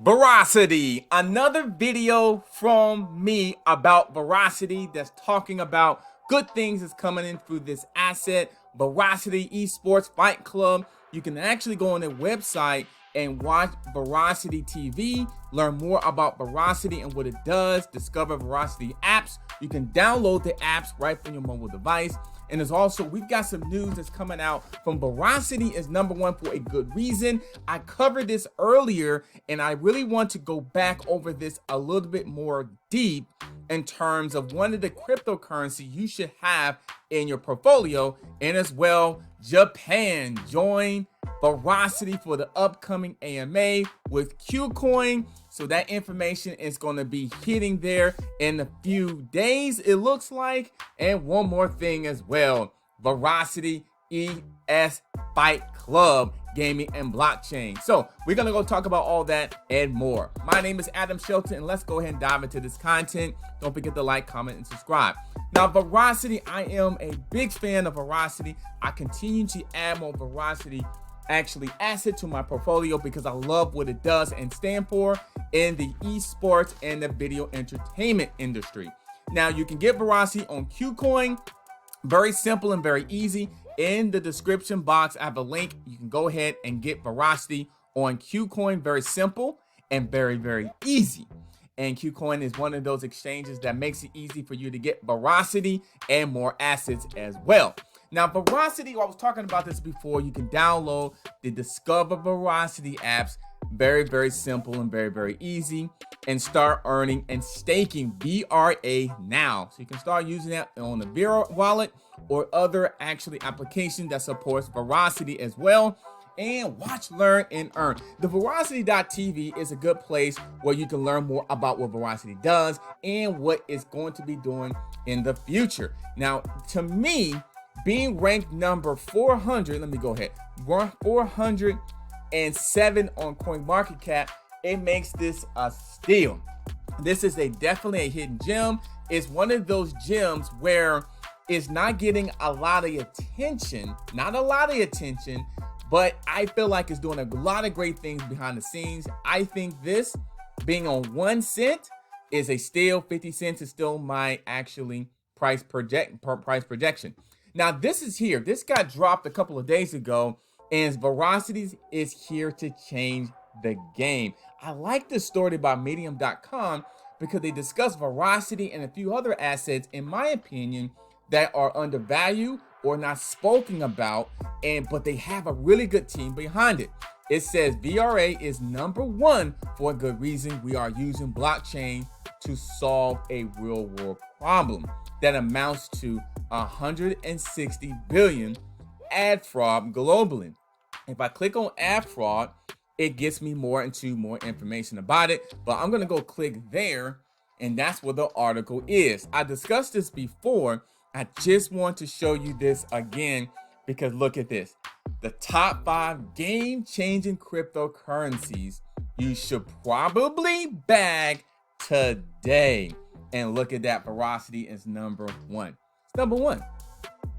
Veracity, another video from me about Veracity that's talking about good things that's coming in through this asset, Veracity Esports Fight Club. You can actually go on their website and watch Veracity TV, learn more about Veracity and what it does, discover Veracity apps. You can download the apps right from your mobile device. And there's also, we've got some news that's coming out from Veracity is #1 for a good reason. I covered this earlier, and I really want to go back over this a little bit more deep in terms of one of the cryptocurrency you should have in your portfolio. And as well, Japan joined Veracity for the upcoming AMA with KuCoin. So that information is going to be hitting there in a few days, it looks like. And one more thing as well, Veracity ES Fight Club gaming and blockchain. So we're going to go talk about all that and more. My name is Adam Shelton, and let's go ahead and dive into this content. Don't forget to like, comment, and subscribe. Now, Veracity, I am a big fan of Veracity. I continue to add more Veracity asset to my portfolio because I love what it does and stand for in the esports and the video entertainment industry. Now, you can get Veracity on KuCoin. Very simple and very easy. In the description box, I have a link. You can go ahead and get Veracity on KuCoin. Very simple and very, very easy. And KuCoin is one of those exchanges that makes it easy for you to get Veracity and more assets as well. Now, Veracity, I was talking about this before, you can download the Discover Veracity apps. Very, very simple and very, very easy. And start earning and staking VRA now. So you can start using that on the VRA wallet or other applications that supports Veracity as well. And watch, learn, and earn. The Veracity.tv is a good place where you can learn more about what Veracity does and what it's going to be doing in the future. Now, to me, being ranked number 400, let me go ahead, 407 on CoinMarketCap, it makes this a steal. This is definitely a hidden gem. It's one of those gems where it's not getting a lot of attention, but I feel like it's doing a lot of great things behind the scenes. I think this being on 1 cent is a steal. 50 cents is still my price projection. Now, this is here. This got dropped a couple of days ago, and Veracity is here to change the game. I like this story by Medium.com because they discuss Veracity and a few other assets, in my opinion, that are undervalued or not spoken about, but they have a really good team behind it. It says VRA is #1 for a good reason. We are using blockchain to solve a real world problem that amounts to 160 billion ad fraud globally. If I click on ad fraud, it gets me more information about it, but I'm gonna go click there, and that's where the article is. I discussed this before. I just want to show you this again because look at this. The top 5 game-changing cryptocurrencies you should probably bag today. And look at that, Veracity is #1. It's #1.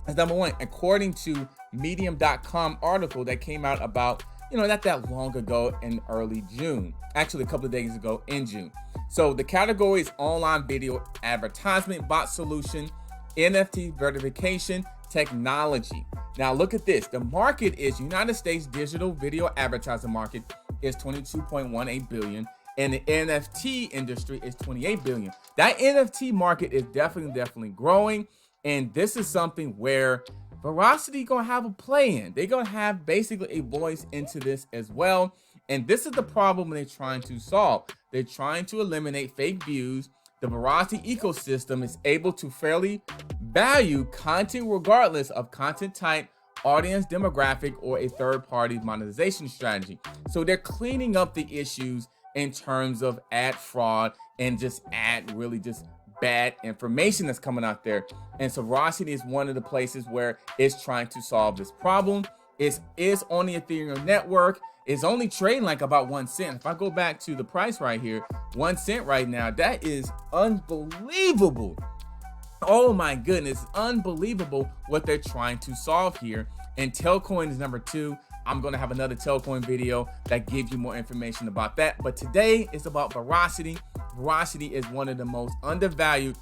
It's #1 according to Medium.com article that came out about, not that long ago in early June. Actually, a couple of days ago in June. So the category is online video advertisement, bot solution, NFT verification, technology. Now look at this. The market is United States digital video advertising market is 22.18 billion. And the NFT industry is 28 billion. That NFT market is definitely growing. And this is something where Veracity gonna have a play in. They're gonna have basically a voice into this as well. And this is the problem they're trying to solve. They're trying to eliminate fake views. The Veracity ecosystem is able to fairly value content regardless of content type, audience demographic, or a third-party monetization strategy. So they're cleaning up the issues in terms of ad fraud and just bad information that's coming out there. And so Veracity is one of the places where it's trying to solve this problem. It is on the Ethereum network. It's only trading like about 1 cent. If I go back to the price right here, 1 cent right now, that is unbelievable. Oh my goodness, unbelievable what they're trying to solve here. And Telcoin is #2. I'm gonna have another 𝐂𝐭 video that gives you more information about that. But today it's about Veracity. Veracity is one of the most undervalued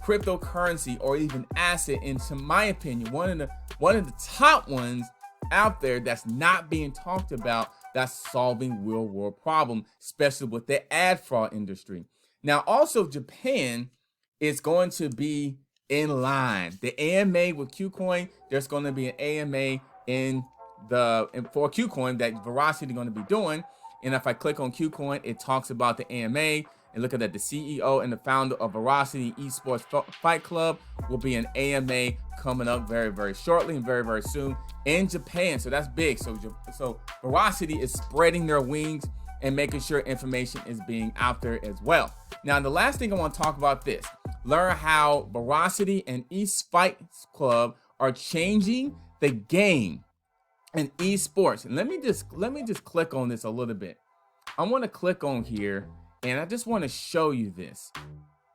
cryptocurrency or even asset, into my opinion, one of the top ones out there that's not being talked about, that's solving real world problem, especially with the ad fraud industry. Now also Japan is going to be in line. The AMA with Kucoin, there's going to be an AMA for Kucoin that Veracity is going to be doing. And if I click on Kucoin, it talks about the AMA. And look at that, the CEO and the founder of Verasity Esports Fight Club will be an AMA coming up very, very shortly and very, very soon in Japan. So that's big. So Veracity is spreading their wings and making sure information is being out there as well. Now, the last thing I want to talk about this, learn how Veracity and Esports Fight Club are changing the game in esports. And let me just click on this a little bit. I want to click on here and I just want to show you this.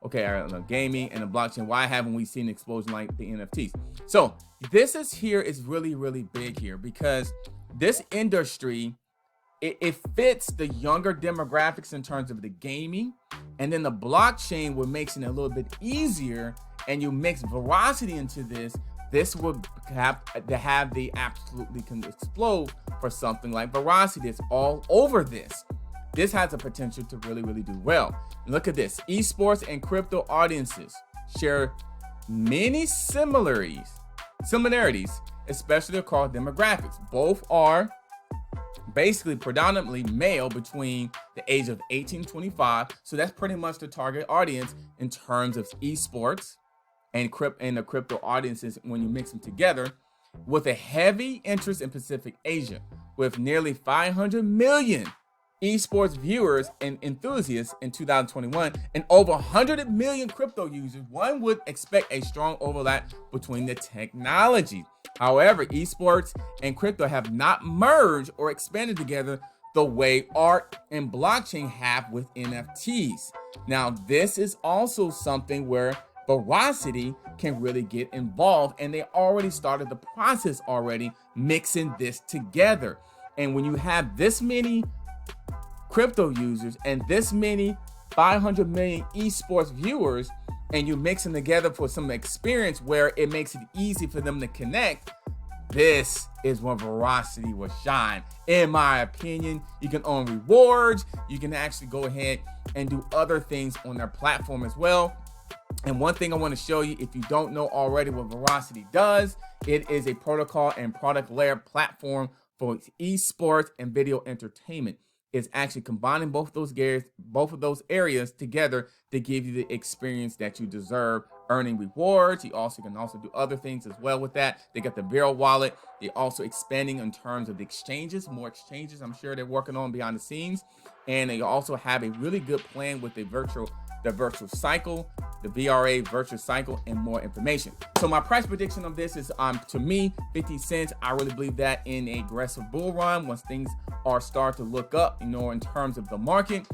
Okay, all right, gaming and the blockchain. Why haven't we seen an explosion like the NFTs? So this is really, really big here, because this industry, it fits the younger demographics in terms of the gaming, and then the blockchain, what makes it a little bit easier, and you mix Veracity into this would have the absolutely can explode for something like Veracity. It's all over this. This has the potential to really, really do well. Look at this. Esports and crypto audiences share many similarities, especially across demographics. Both are basically predominantly male between the age of 18 and 25. So that's pretty much the target audience in terms of esports and the crypto audiences when you mix them together, with a heavy interest in Pacific Asia, with nearly 500 million esports viewers and enthusiasts in 2021 and over 100 million crypto users. One would expect a strong overlap between the technology. However, esports and crypto have not merged or expanded together the way art and blockchain have with NFTs. Now, this is also something where Veracity can really get involved, and they already started the process mixing this together. And when you have this many crypto users and this many 500 million esports viewers, and you mix them together for some experience where it makes it easy for them to connect, this is when Veracity will shine. In my opinion, you can earn rewards. You can actually go ahead and do other things on their platform as well. And one thing I want to show you, if you don't know already what Veracity does, it is a protocol and product layer platform for esports and video entertainment. It's actually combining both of those areas together to give you the experience that you deserve, earning rewards. You can also do other things as well with that. They got the VRA wallet. They're also expanding in terms of the exchanges, more exchanges I'm sure they're working on behind the scenes. And they also have a really good plan with the virtual cycle, the VRA virtual cycle, and more information. So my price prediction of this is, to me, 50 cents. I really believe that in an aggressive bull run, once things start to look up, in terms of the market,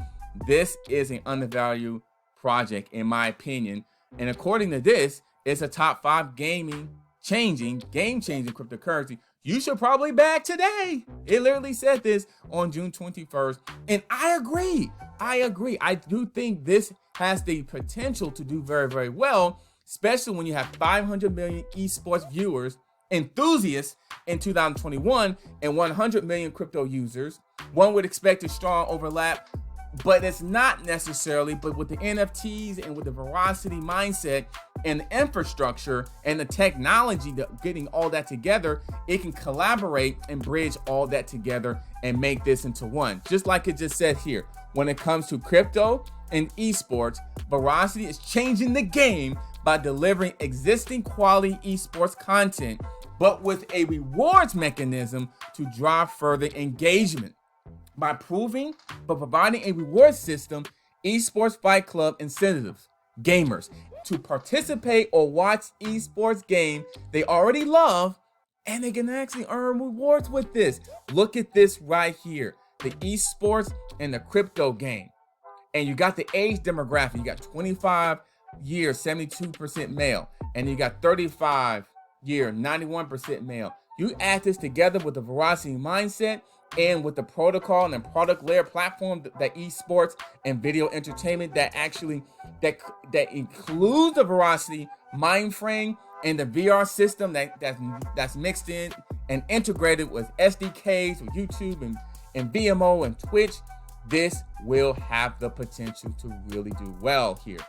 this is an undervalued project in my opinion. And according to this, it's a top 5 game-changing cryptocurrency. You should probably bag today. It literally said this on June 21st. And I agree. I do think this has the potential to do very, very well, especially when you have 500 million esports viewers, enthusiasts in 2021, and 100 million crypto users. One would expect a strong overlap, but it's not necessarily. But with the NFTs and with the Veracity mindset and the infrastructure and the technology, getting all that together, it can collaborate and bridge all that together and make this into one. Just like it just said here, when it comes to crypto and esports, Veracity is changing the game by delivering existing quality esports content, but with a rewards mechanism to drive further engagement. By providing a reward system, Esports Fight Club incentives gamers to participate or watch esports game they already love, and they can actually earn rewards with this. Look at this right here, the esports and the crypto game. And you got the age demographic. You got 25 years, 72% male. And you got 35 year, 91% male. You add this together with the Veracity mindset and with the protocol and the product layer platform that esports and video entertainment that actually that includes the Veracity mind frame and the VR system that's mixed in and integrated with SDKs with YouTube and VMO and Twitch. This will have the potential to really do well here.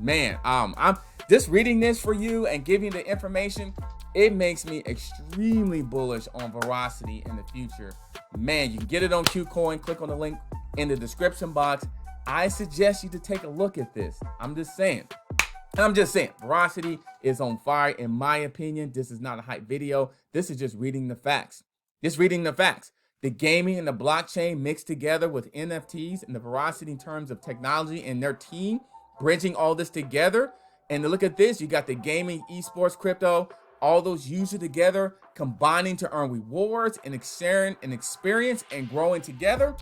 Man, I'm just reading this for you and giving you the information. It makes me extremely bullish on Veracity in the future. Man, you can get it on Kucoin. Click on the link in the description box. I suggest you to take a look at this. I'm just saying. Veracity is on fire in my opinion. This is not a hype video. This is just reading the facts. The gaming and the blockchain mixed together with NFTs and the Veracity in terms of technology and their team bridging all this together. And to look at this, you got the gaming, esports, crypto, all those users together, combining to earn rewards and sharing an experience and growing together.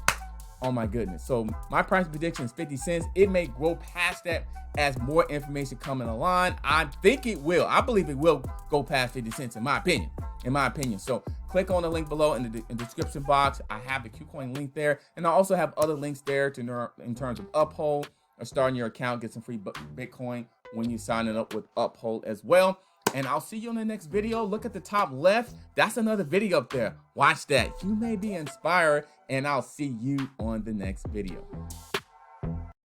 Oh my goodness. So my price prediction is 50 cents. It may grow past that as more information coming along. I think it will. I believe it will go past 50 cents in my opinion. So click on the link below in the description box. I have the Kucoin link there. And I also have other links there in terms of Uphold or starting your account, get some free Bitcoin when you sign it up with Uphold as well. And I'll see you on the next video. Look at the top left. That's another video up there. Watch that. You may be inspired, and I'll see you on the next video.